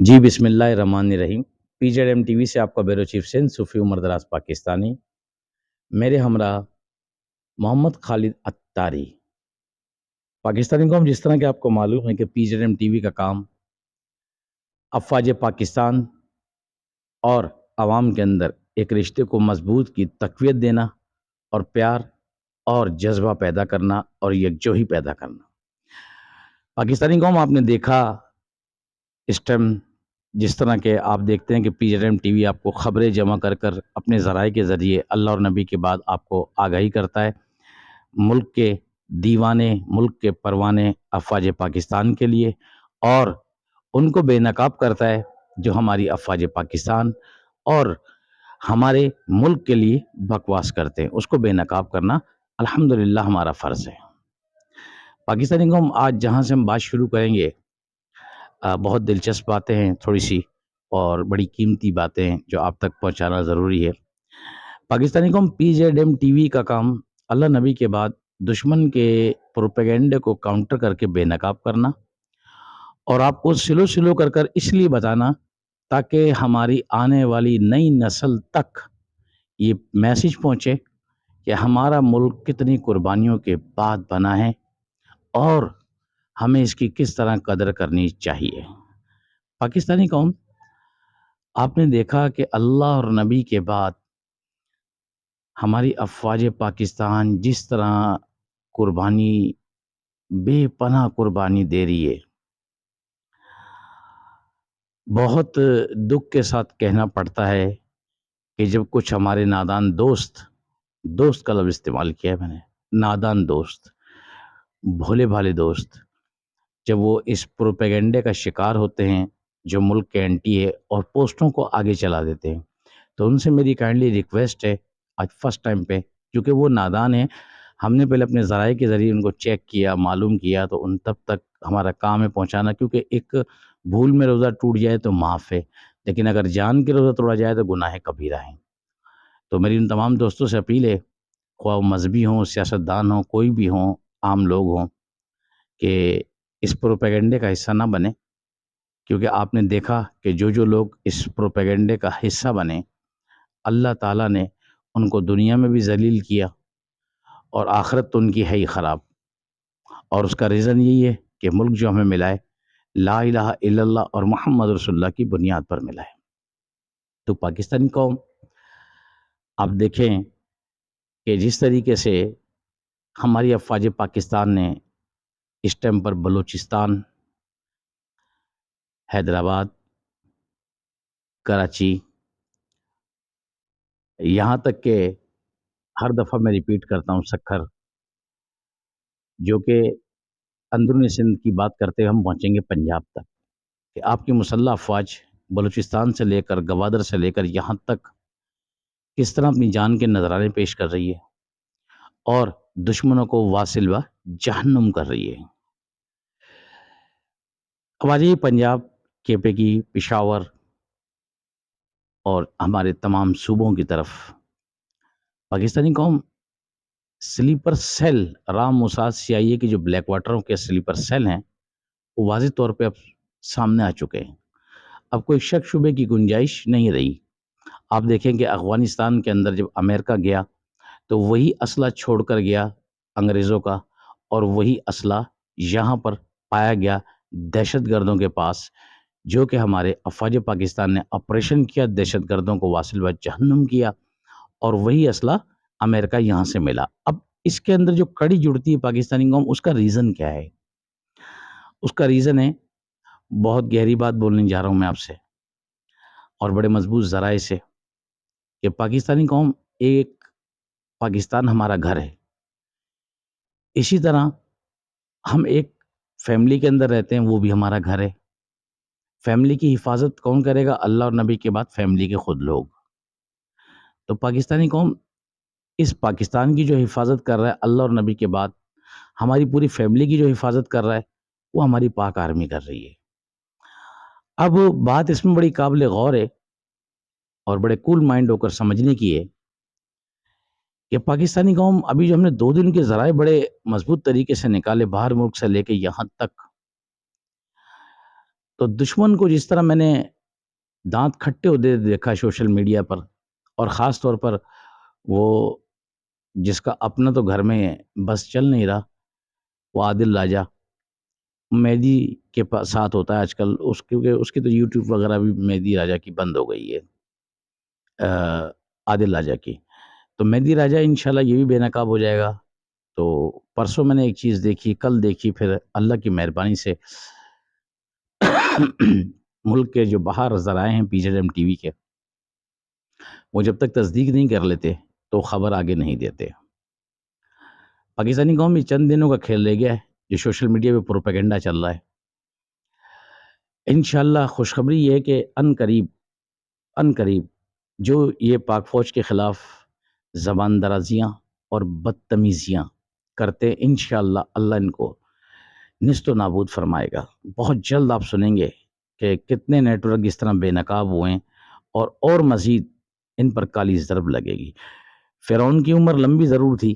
جی بسم اللہ الرحمن الرحیم۔ پی جیڈ ایم ٹی وی سے آپ کا بیرو چیف سین صوفی عمر دراز پاکستانی، میرے ہمراہ محمد خالد اتاری۔ پاکستانی قوم، جس طرح کہ آپ کو معلوم ہے کہ پی جیڈ ایم ٹی وی کا کام افواج پاکستان اور عوام کے اندر ایک رشتے کو مضبوط کی تقویت دینا اور پیار اور جذبہ پیدا کرنا اور یکجہتی پیدا کرنا۔ پاکستانی قوم، آپ نے دیکھا اس ٹائم جس طرح کہ آپ دیکھتے ہیں کہ پی جیڈ ایم ٹی وی آپ کو خبریں جمع کر کر اپنے ذرائع کے ذریعے اللہ اور نبی کے بعد آپ کو آگاہی کرتا ہے۔ ملک کے دیوانے، ملک کے پروانے افواج پاکستان کے لیے، اور ان کو بے نقاب کرتا ہے جو ہماری افواج پاکستان اور ہمارے ملک کے لیے بکواس کرتے ہیں، اس کو بے نقاب کرنا الحمدللہ ہمارا فرض ہے۔ پاکستانی قوم، آج جہاں سے ہم بات شروع کریں گے، بہت دلچسپ باتیں ہیں تھوڑی سی، اور بڑی قیمتی باتیں ہیں جو آپ تک پہنچانا ضروری ہے۔ پاکستانی قوم، پی جیڈ ایم ٹی وی کا کام اللہ نبی کے بعد دشمن کے پروپیگنڈے کو کاؤنٹر کر کے بے نقاب کرنا، اور آپ کو سلو کر کر اس لیے بتانا تاکہ ہماری آنے والی نئی نسل تک یہ میسج پہنچے کہ ہمارا ملک کتنی قربانیوں کے بعد بنا ہے اور ہمیں اس کی کس طرح قدر کرنی چاہیے۔ پاکستانی قوم، آپ نے دیکھا کہ اللہ اور نبی کے بعد ہماری افواج پاکستان جس طرح قربانی، بے پناہ قربانی دے رہی ہے، بہت دکھ کے ساتھ کہنا پڑتا ہے کہ جب کچھ ہمارے نادان دوست کا لفظ استعمال کیا ہے میں نے، نادان دوست، بھولے بھالے دوست، جب وہ اس پروپیگنڈے کا شکار ہوتے ہیں جو ملک کے اینٹی ہے اور پوسٹوں کو آگے چلا دیتے ہیں، تو ان سے میری کائنڈلی ریکویسٹ ہے آج فرسٹ ٹائم پہ، کیونکہ وہ نادان ہیں، ہم نے پہلے اپنے ذرائع کے ذریعے ان کو چیک کیا، معلوم کیا، تو ان تک ہمارا کام ہے پہنچانا، کیونکہ ایک بھول میں روزہ ٹوٹ جائے تو معاف ہے، لیکن اگر جان کے روزہ توڑا جائے تو گناہ کبیرہ ہے۔ تو میری ان تمام دوستوں سے اپیل ہے، خواہ وہ مذہبی ہوں، سیاستدان ہوں، کوئی بھی ہوں، عام لوگ ہوں، کہ اس پروپیگنڈے کا حصہ نہ بنے، کیونکہ آپ نے دیکھا کہ جو لوگ اس پروپیگنڈے کا حصہ بنے، اللہ تعالیٰ نے ان کو دنیا میں بھی ذلیل کیا اور آخرت تو ان کی ہے ہی خراب، اور اس کا ریزن یہی ہے کہ ملک جو ہمیں ملا ہے لا الہ الا اللہ اور محمد رسول اللہ کی بنیاد پر ملا ہے۔ تو پاکستانی قوم، آپ دیکھیں کہ جس طریقے سے ہماری افواج پاکستان نے اس ٹائم پر بلوچستان، حیدرآباد، کراچی، یہاں تک کہ ہر دفعہ میں ریپیٹ کرتا ہوں سکھر، جو کہ اندرونی سندھ کی بات کرتے ہم پہنچیں گے پنجاب تک، کہ آپ کی مسلح افواج بلوچستان سے لے کر گوادر سے لے کر یہاں تک کس طرح اپنی جان کے نذرانے پیش کر رہی ہے اور دشمنوں کو واصل و جہنم کر رہی ہے۔ ہماری پنجاب، کے پی کی، پشاور اور ہمارے تمام صوبوں کی طرف پاکستانی قوم، سلیپر سیل رام موساد سی آئی اے کی جو بلیک واٹروں کے سلیپر سیل ہیں، وہ واضح طور پہ اب سامنے آ چکے ہیں۔ اب کوئی شک شبے کی گنجائش نہیں رہی۔ آپ دیکھیں کہ افغانستان کے اندر جب امریکہ گیا تو وہی اسلحہ چھوڑ کر گیا انگریزوں کا، اور وہی اسلحہ یہاں پر پایا گیا دہشت گردوں کے پاس، جو کہ ہمارے افواج پاکستان نے آپریشن کیا، دہشت گردوں کو واصل و جہنم کیا، اور وہی اسلحہ امریکہ یہاں سے ملا۔ اب اس کے اندر جو کڑی جڑتی ہے پاکستانی قوم، اس کا ریزن کیا ہے؟ اس کا ریزن ہے، بہت گہری بات بولنے جا رہا ہوں میں آپ سے اور بڑے مضبوط ذرائع سے، کہ پاکستانی قوم، ایک پاکستان ہمارا گھر ہے، اسی طرح ہم ایک فیملی کے اندر رہتے ہیں، وہ بھی ہمارا گھر ہے۔ فیملی کی حفاظت کون کرے گا؟ اللہ اور نبی کے بعد فیملی کے خود لوگ۔ تو پاکستانی قوم، اس پاکستان کی جو حفاظت کر رہا ہے اللہ اور نبی کے بعد، ہماری پوری فیملی کی جو حفاظت کر رہا ہے وہ ہماری پاک آرمی کر رہی ہے۔ اب بات اس میں بڑی قابل غور ہے اور بڑے کول مائنڈ ہو کر سمجھنے کی ہے کہ پاکستانی قوم، ابھی جو ہم نے 2 دن کے ذرائع بڑے مضبوط طریقے سے نکالے باہر ملک سے لے کے یہاں تک، تو دشمن کو جس طرح میں نے دانت کھٹے ہوتے دیکھا سوشل میڈیا پر، اور خاص طور پر وہ جس کا اپنا تو گھر میں بس چل نہیں رہا، وہ عادل راجہ مہدی کے ساتھ ہوتا ہے آج کل، کیونکہ اس کی تو یوٹیوب وغیرہ بھی مہدی راجہ کی بند ہو گئی ہے، عادل راجہ کی. تو مہدی راجہ انشاءاللہ یہ بھی بے نقاب ہو جائے گا. تو پرسوں میں نے ایک چیز دیکھی، کل دیکھی، پھر اللہ کی مہربانی سے ملک کے جو باہر ذرائع ہیں PJM ٹی وی کے، وہ جب تک تصدیق نہیں کر لیتے تو خبر آگے نہیں دیتے. پاکستانی قوم میں چند دنوں کا کھیل رہ گیا ہے جو سوشل میڈیا پہ پروپیگنڈا چل رہا ہے. انشاءاللہ خوشخبری یہ ہے کہ ان قریب جو یہ پاک فوج کے خلاف زبان درازیاں اور بدتمیزیاں کرتے، انشاءاللہ اللہ ان کو نیست و نابود فرمائے گا. بہت جلد آپ سنیں گے کہ کتنے نیٹ ورک اس طرح بے نقاب ہوئے ہیں، اور مزید ان پر کالی ضرب لگے گی. فرعون کی عمر لمبی ضرور تھی،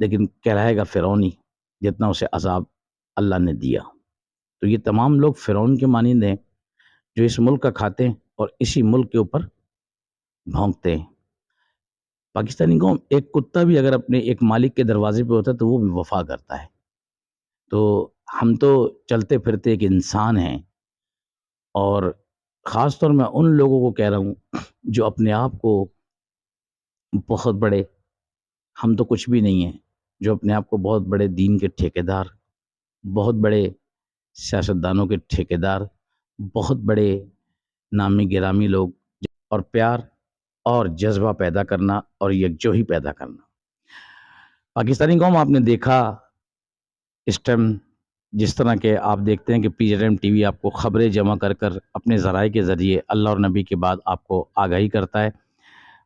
لیکن کہلائے گا فرعون ہی جتنا اسے عذاب اللہ نے دیا. تو یہ تمام لوگ فرعون کے مانند ہیں جو اس ملک کا کھاتے ہیں اور اسی ملک کے اوپر بھونکتے ہیں. پاکستانی قوم، ایک کتا بھی اگر اپنے ایک مالک کے دروازے پہ ہوتا ہے تو وہ بھی وفا کرتا ہے. تو ہم تو چلتے پھرتے ایک انسان ہیں، اور خاص طور میں ان لوگوں کو کہہ رہا ہوں جو اپنے آپ کو بہت بڑے، ہم تو کچھ بھی نہیں ہیں، جو اپنے آپ کو بہت بڑے دین کے ٹھیکیدار، بہت بڑے سیاستدانوں کے ٹھیکیدار، بہت بڑے نامی گرامی لوگ، اور پیار اور جذبہ پیدا کرنا اور یکجہتی پیدا کرنا. پاکستانی قوم، آپ نے دیکھا اس ٹائم جس طرح کے آپ دیکھتے ہیں کہ PJM ٹی وی آپ کو خبریں جمع کر اپنے ذرائع کے ذریعے اللہ اور نبی کے بعد آپ کو آگاہی کرتا ہے.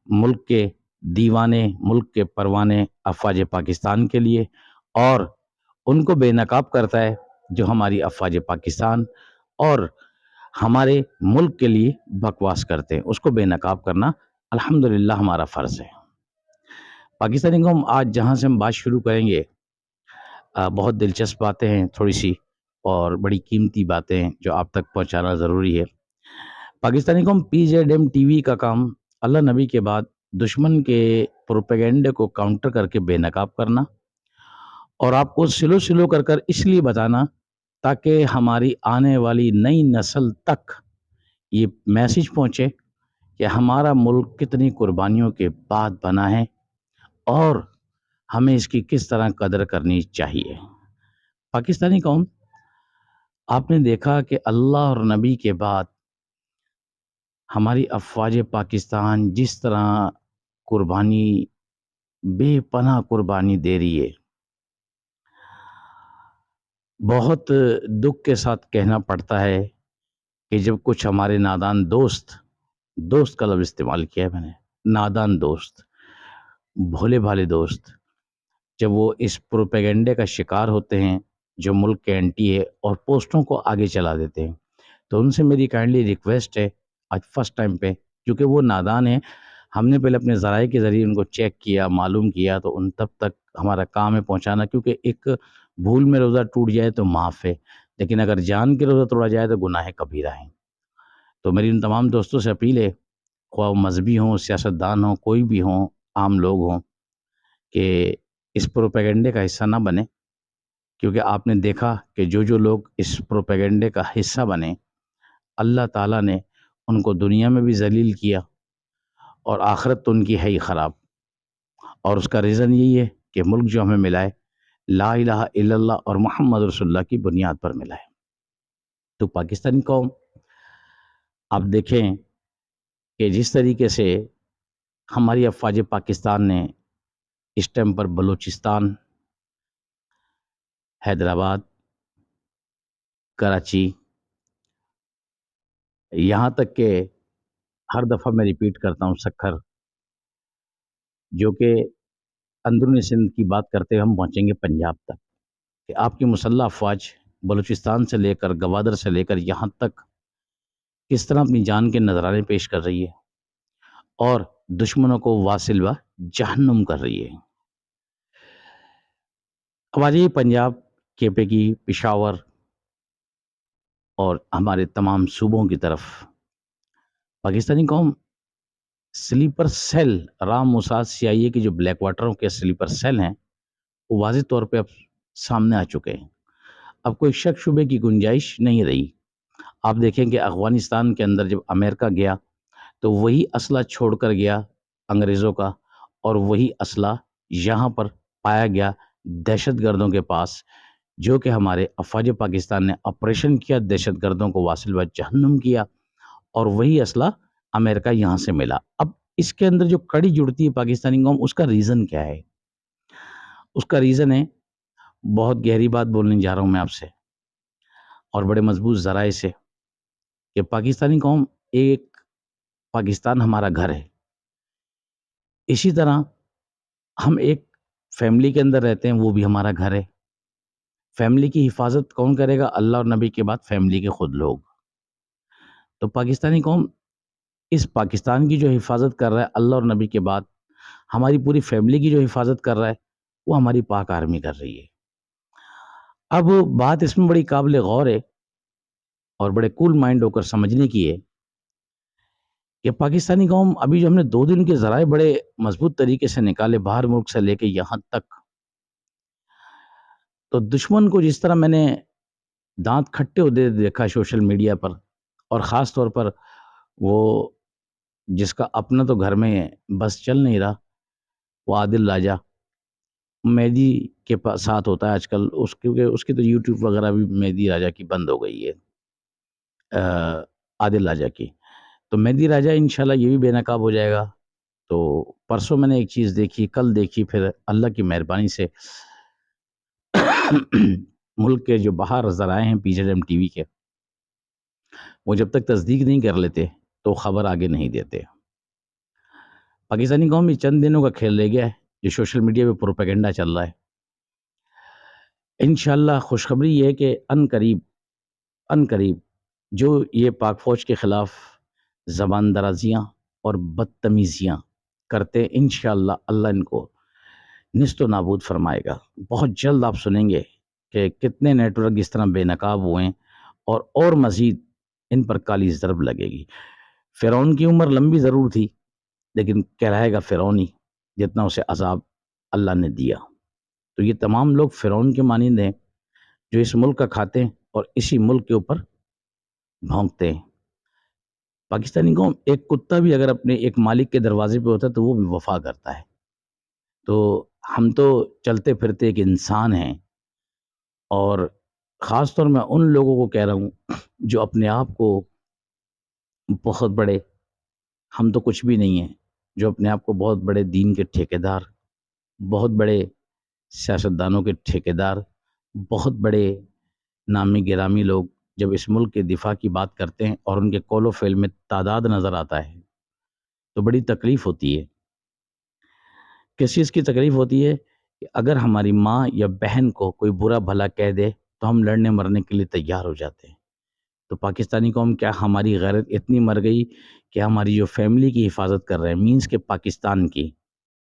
ملک کے دیوانے، ملک کے پروانے افواج پاکستان کے لیے، اور ان کو بے نقاب کرتا ہے جو ہماری افواج پاکستان اور ہمارے ملک کے لیے بکواس کرتے ہیں. اس کو بے نقاب کرنا الحمدللہ ہمارا فرض ہے. پاکستانی قوم، آج جہاں سے ہم بات شروع کریں گے، بہت دلچسپ باتیں ہیں تھوڑی سی، اور بڑی قیمتی باتیں ہیں جو آپ تک پہنچانا ضروری ہے. پاکستانی قوم، PJM ٹی وی کا کام اللہ نبی کے بعد دشمن کے پروپیگنڈے کو کاؤنٹر کر کے بے نقاب کرنا، اور آپ کو سلو کر اس لیے بتانا تاکہ ہماری آنے والی نئی نسل تک یہ میسج پہنچے کہ ہمارا ملک کتنی قربانیوں کے بعد بنا ہے اور ہمیں اس کی کس طرح قدر کرنی چاہیے. پاکستانی قوم، آپ نے دیکھا کہ اللہ اور نبی کے بعد ہماری افواج پاکستان جس طرح قربانی، بے پناہ قربانی دے رہی ہے. بہت دکھ کے ساتھ کہنا پڑتا ہے کہ جب کچھ ہمارے نادان دوست کا لفظ استعمال کیا ہے میں نے، نادان دوست، بھولے بھالے دوست، جب وہ اس پروپیگنڈے کا شکار ہوتے ہیں جو ملک کے اینٹی ہے اور پوسٹوں کو آگے چلا دیتے ہیں، تو ان سے میری کائنڈلی ریکویسٹ ہے آج فرسٹ ٹائم پہ، کیونکہ وہ نادان ہیں، ہم نے پہلے اپنے ذرائع کے ذریعے ان کو چیک کیا، معلوم کیا، تو ان تک ہمارا کام ہے پہنچانا. کیونکہ ایک بھول میں روزہ ٹوٹ جائے تو معاف ہے، لیکن اگر جان کے روزہ توڑا جائے تو گناہ کبیرہ ہیں. تو میری ان تمام دوستوں سے اپیل ہے، خواہ مذہبی ہوں، سیاستدان ہوں، کوئی بھی ہوں، عام لوگ ہوں، کہ اس پروپیگنڈے کا حصہ نہ بنے. کیونکہ آپ نے دیکھا کہ جو لوگ اس پروپیگنڈے کا حصہ بنے، اللہ تعالیٰ نے ان کو دنیا میں بھی ذلیل کیا، اور آخرت تو ان کی ہے ہی خراب. اور اس کا ریزن یہی ہے کہ ملک جو ہمیں ملا ہے لا الہ الا اللہ اور محمد رسول اللہ کی بنیاد پر ملا ہے. تو پاکستانی قوم، آپ دیکھیں کہ جس طریقے سے ہماری افواج پاکستان نے اس ٹائم پر بلوچستان، حیدرآباد، کراچی، یہاں تک کہ ہر دفعہ میں ریپیٹ کرتا ہوں سکھر، جو کہ اندرونی سندھ کی بات کرتے ہوئے ہم پہنچیں گے پنجاب تک، کہ آپ کی مسلح افواج بلوچستان سے لے کر گوادر سے لے کر یہاں تک کس طرح اپنی جان کے نذرانے پیش کر رہی ہے اور دشمنوں کو واصل و جہنم کر رہی ہے. اب آ جائیے پنجاب، KPK، پشاور اور ہمارے تمام صوبوں کی طرف پاکستانی قوم سلیپر سیل رام موساد CIA کے جو بلیک واٹروں کے سلیپر سیل ہیں وہ واضح طور پہ اب سامنے آ چکے ہیں. اب کوئی شک شبے کی گنجائش نہیں رہی. آپ دیکھیں کہ افغانستان کے اندر جب امریکہ گیا تو وہی اسلحہ چھوڑ کر گیا انگریزوں کا، اور وہی اسلحہ یہاں پر پایا گیا دہشت گردوں کے پاس، جو کہ ہمارے افواج پاکستان نے آپریشن کیا، دہشت گردوں کو واصل و جہنم کیا، اور وہی اسلحہ امریکہ یہاں سے ملا. اب اس کے اندر جو کڑی جڑتی ہے پاکستانی قوم، اس کا ریزن کیا ہے؟ اس کا ریزن ہے، بہت گہری بات بولنے جا رہا ہوں میں آپ سے اور بڑے مضبوط ذرائع سے، کہ پاکستانی قوم ایک پاکستان ہمارا گھر ہے. اسی طرح ہم ایک فیملی کے اندر رہتے ہیں، وہ بھی ہمارا گھر ہے. فیملی کی حفاظت کون کرے گا؟ اللہ اور نبی کے بعد فیملی کے خود لوگ. تو پاکستانی قوم اس پاکستان کی جو حفاظت کر رہا ہے اللہ اور نبی کے بعد، ہماری پوری فیملی کی جو حفاظت کر رہا ہے وہ ہماری پاک آرمی کر رہی ہے. اب بات اس میں بڑی قابل غور ہے اور بڑے کول مائنڈ ہو کر سمجھنے کی ہے کہ پاکستانی قوم ابھی جو ہم نے 2 دن کے ذرائع بڑے مضبوط طریقے سے نکالے باہر ملک سے لے کے یہاں تک، تو دشمن کو جس طرح میں نے دانت کھٹے ہوتے دیکھا سوشل میڈیا پر، اور خاص طور پر وہ جس کا اپنا تو گھر میں بس چل نہیں رہا، وہ عادل راجہ مہدی کے ساتھ ہوتا ہے آج کل، کیونکہ اس کی تو یوٹیوب وغیرہ بھی مہدی راجہ کی بند ہو گئی ہے، عادل راجہ کی. تو مہدی راجہ انشاءاللہ یہ بھی بے نقاب ہو جائے گا. تو پرسوں میں نے ایک چیز دیکھی، کل دیکھی، پھر اللہ کی مہربانی سے ملک کے جو باہر ذرائع ہیں PZM TV کے، وہ جب تک تصدیق نہیں کر لیتے تو خبر آگے نہیں دیتے. پاکستانی قوم میں چند دنوں کا کھیل رہ گیا ہے جو سوشل میڈیا پہ پروپیگنڈا چل رہا ہے. انشاءاللہ خوشخبری یہ ہے کہ ان قریب جو یہ پاک فوج کے خلاف زبان درازیاں اور بدتمیزیاں کرتے، انشاءاللہ اللہ ان کو نیست و نابود فرمائے گا. بہت جلد آپ سنیں گے کہ کتنے نیٹ ورک اس طرح بے نقاب ہوئے ہیں، اور مزید ان پر کالی ضرب لگے گی. فرعون کی عمر لمبی ضرور تھی، لیکن کہلائے گا فرعون ہی جتنا اسے عذاب اللہ نے دیا. تو یہ تمام لوگ فرعون کے مانند ہیں جو اس ملک کا کھاتے ہیں اور اسی ملک کے اوپر بھونکتے ہیں. پاکستانی قوم، ایک کتا بھی اگر اپنے ایک مالک کے دروازے پہ ہوتا ہے تو وہ بھی وفا کرتا ہے. تو ہم تو چلتے پھرتے ایک انسان ہیں، اور خاص طور میں ان لوگوں کو کہہ رہا ہوں جو اپنے آپ کو بہت بڑے، ہم تو کچھ بھی نہیں ہیں، جو اپنے آپ کو بہت بڑے دین کے ٹھیکیدار، بہت بڑے سیاستدانوں کے ٹھیکیدار، بہت بڑے نامی گرامی لوگ جب اس ملک کے دفاع کی بات کرتے ہیں اور ان کے قول و فعل میں تعداد نظر آتا ہے تو بڑی تکلیف ہوتی ہے. کس چیز کی تکلیف ہوتی ہے؟ کہ اگر ہماری ماں یا بہن کو کوئی برا بھلا کہہ دے تو ہم لڑنے مرنے کے لیے تیار ہو جاتے ہیں. تو پاکستانی قوم، کیا ہماری غیرت اتنی مر گئی کہ ہماری جو فیملی کی حفاظت کر رہے ہیں، مینس کہ پاکستان کی،